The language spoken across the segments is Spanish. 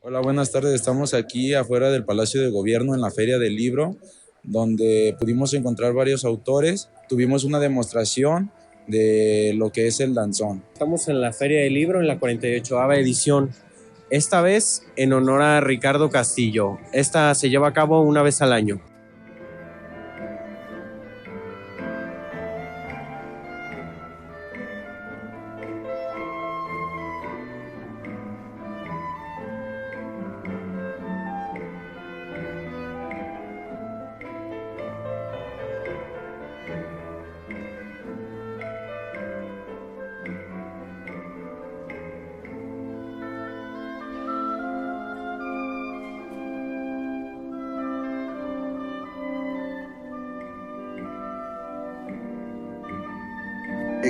Hola, buenas tardes. Estamos aquí afuera del Palacio de Gobierno en la Feria del Libro, donde pudimos encontrar varios autores. Tuvimos una demostración de lo que es el danzón. Estamos en la Feria del Libro en la 48ª edición, esta vez en honor a Ricardo Castillo. Esta se lleva a cabo una vez al año.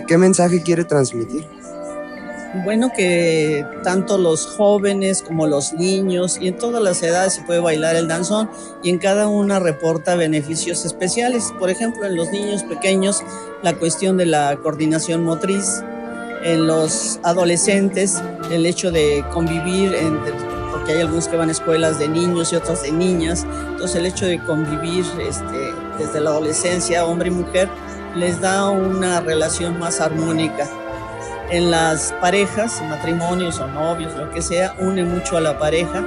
¿Qué mensaje quiere transmitir? Bueno, que tanto los jóvenes como los niños y en todas las edades se puede bailar el danzón y en cada una reporta beneficios especiales. Por ejemplo, en los niños pequeños, la cuestión de la coordinación motriz. En los adolescentes, el hecho de convivir, porque hay algunos que van a escuelas de niños y otros de niñas. Entonces, el hecho de convivir desde la adolescencia, hombre y mujer, les da una relación más armónica. En las parejas, matrimonios o novios, lo que sea, une mucho a la pareja.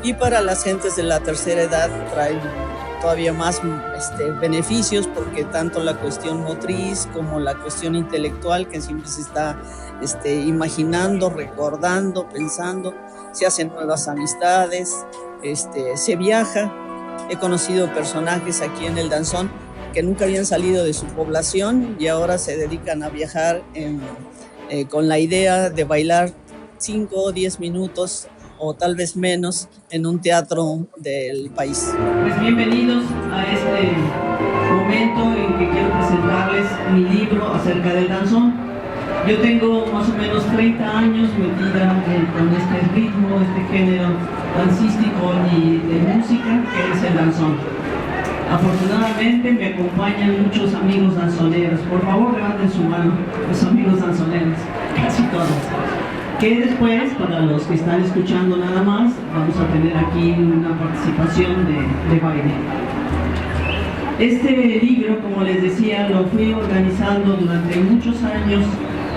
Y para las gentes de la tercera edad traen todavía más beneficios, porque tanto la cuestión motriz como la cuestión intelectual, que siempre se está imaginando, recordando, pensando, se hacen nuevas amistades, se viaja. He conocido personajes aquí en el danzón que nunca habían salido de su población y ahora se dedican a viajar con la idea de bailar 5 o 10 minutos o tal vez menos en un teatro del país. Pues bienvenidos a este momento en que quiero presentarles mi libro acerca del danzón. Yo tengo más o menos 30 años metida con este ritmo, este género dancístico y de música que es el danzón. Afortunadamente me acompañan muchos amigos danzoneros. Por favor, levanten su mano, los amigos danzoneros, casi todos. Que después, para los que están escuchando nada más, vamos a tener aquí una participación de baile. Este libro, como les decía, lo fui organizando durante muchos años,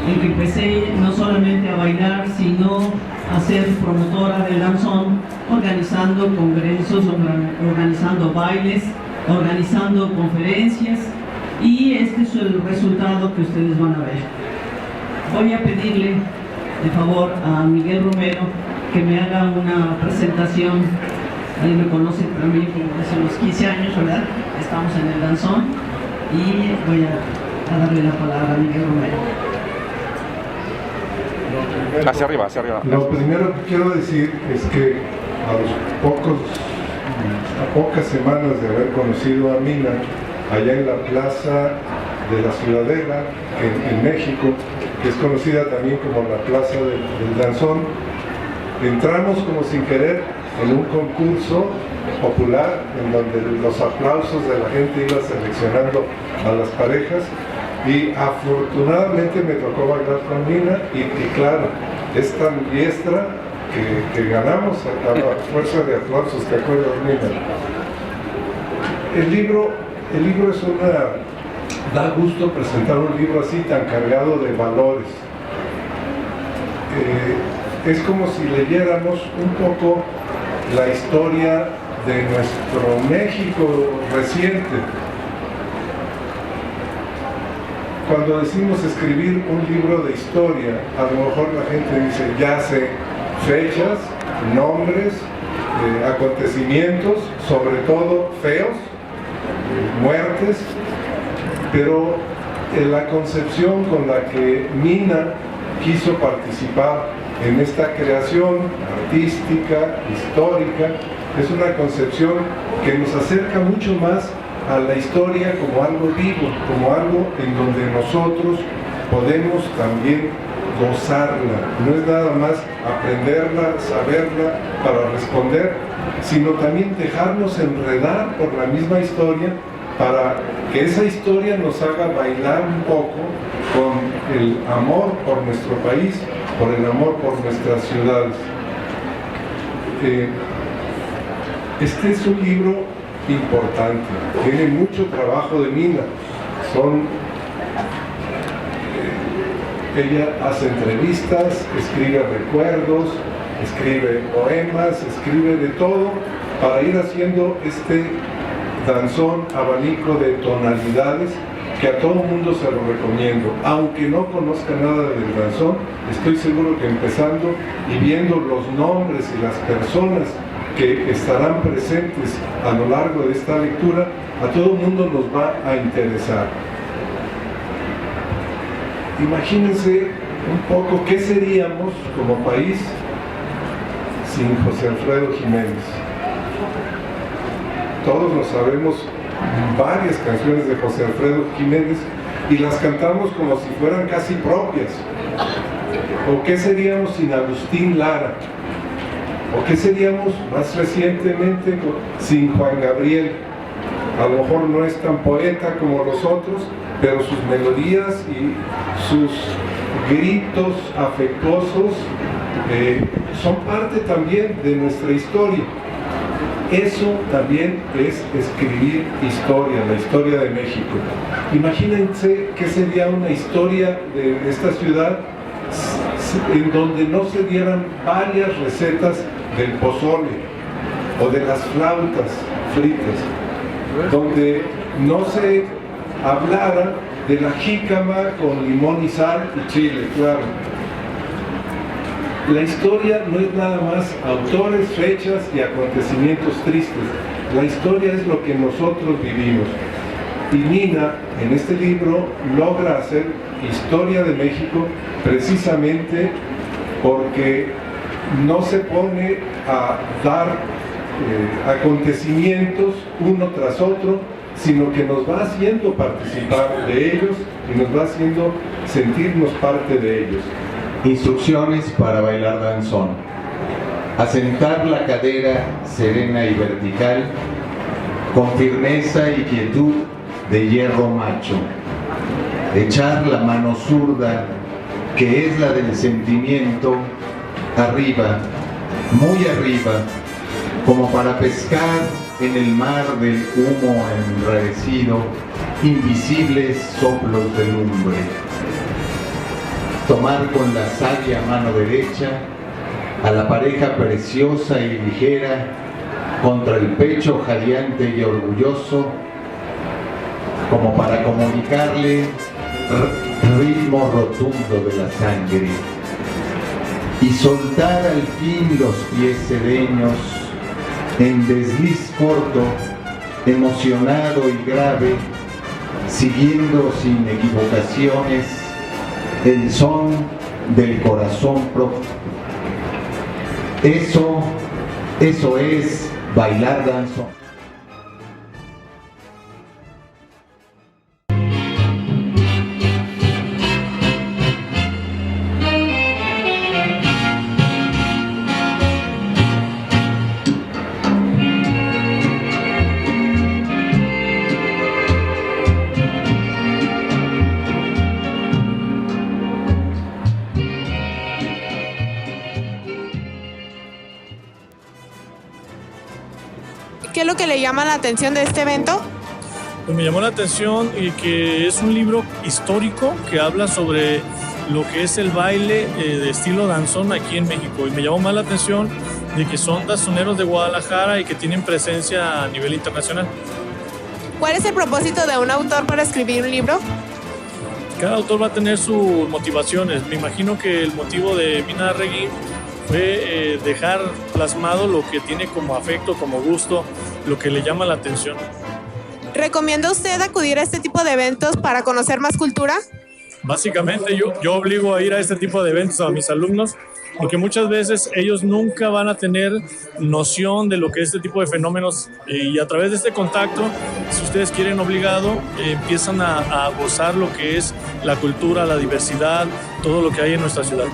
en que empecé no solamente a bailar, sino a ser promotora del danzón, organizando congresos, organizando bailes, organizando conferencias, y este es el resultado que ustedes van a ver. Voy a pedirle de favor a Miguel Romero que me haga una presentación. Él me conoce también como hace unos 15 años, ¿verdad? Estamos en el danzón y voy a darle la palabra a Miguel Romero. Hacia arriba, hacia arriba. Lo primero que quiero decir es que a pocas semanas de haber conocido a Mina allá en la plaza de la Ciudadela en México, que es conocida también como la plaza del danzón, entramos como sin querer en un concurso popular en donde los aplausos de la gente iba seleccionando a las parejas, y afortunadamente me tocó bailar con Mina y claro, es tan diestra que ganamos a la fuerza de aplausos. ¿Te acuerdas, Mina? El libro es da gusto presentar un libro así tan cargado de valores. Es como si leyéramos un poco la historia de nuestro México reciente. Cuando decimos escribir un libro de historia, a lo mejor la gente dice, ya sé, fechas, nombres, acontecimientos, sobre todo feos, muertes, pero la concepción con la que Mina quiso participar en esta creación artística, histórica, es una concepción que nos acerca mucho más a la historia como algo vivo, como algo en donde nosotros podemos también gozarla. No es nada más aprenderla, saberla para responder, sino también dejarnos enredar por la misma historia para que esa historia nos haga bailar un poco con el amor por nuestro país, por el amor por nuestras ciudades. este es un libro importante, tiene mucho trabajo de Mina. Ella hace entrevistas, escribe recuerdos, escribe poemas, escribe de todo para ir haciendo este danzón abanico de tonalidades que a todo mundo se lo recomiendo. Aunque no conozca nada del danzón, estoy seguro que empezando y viendo los nombres y las personas que estarán presentes a lo largo de esta lectura, a todo mundo nos va a interesar. Imagínense un poco qué seríamos como país sin José Alfredo Jiménez. Todos nos sabemos varias canciones de José Alfredo Jiménez y las cantamos como si fueran casi propias. ¿O qué seríamos sin Agustín Lara? ¿O qué seríamos más recientemente sin Juan Gabriel? A lo mejor no es tan poeta como los otros, pero sus melodías y sus gritos afectuosos son parte también de nuestra historia. Eso también es escribir historia, la historia de México. Imagínense qué sería una historia de esta ciudad en donde no se dieran varias recetas del pozole o de las flautas fritas, donde no se hablara de la jícama con limón y sal y chile, claro. La historia no es nada más autores, fechas y acontecimientos tristes. La historia es lo que nosotros vivimos. Y Mina, en este libro, logra hacer historia de México precisamente porque no se pone a dar acontecimientos uno tras otro, sino que nos va haciendo participar de ellos y nos va haciendo sentirnos parte de ellos. Instrucciones para bailar danzón. Asentar la cadera serena y vertical, con firmeza y quietud de hierro macho. Echar la mano zurda, que es la del sentimiento, arriba, muy arriba, como para pescar en el mar del humo enrarecido, invisibles soplos de lumbre. Tomar con la sabia mano derecha a la pareja preciosa y ligera contra el pecho jadeante y orgulloso, como para comunicarle ritmo rotundo de la sangre, y soltar al fin los pies sereños en desliz corto, emocionado y grave, siguiendo sin equivocaciones el son del corazón propio. Eso es bailar danzón. ¿Qué es lo que le llama la atención de este evento? Pues me llamó la atención que es un libro histórico que habla sobre lo que es el baile de estilo danzón aquí en México, y me llamó más la atención de que son danzoneros de Guadalajara y que tienen presencia a nivel internacional. ¿Cuál es el propósito de un autor para escribir un libro? Cada autor va a tener sus motivaciones. Me imagino que el motivo de Mina Arregui fue dejar plasmado lo que tiene como afecto, como gusto, lo que le llama la atención. ¿Recomienda usted acudir a este tipo de eventos para conocer más cultura? Básicamente yo obligo a ir a este tipo de eventos a mis alumnos porque muchas veces ellos nunca van a tener noción de lo que es este tipo de fenómenos, y a través de este contacto, si ustedes quieren obligado, empiezan a gozar lo que es la cultura, la diversidad, todo lo que hay en nuestra ciudad.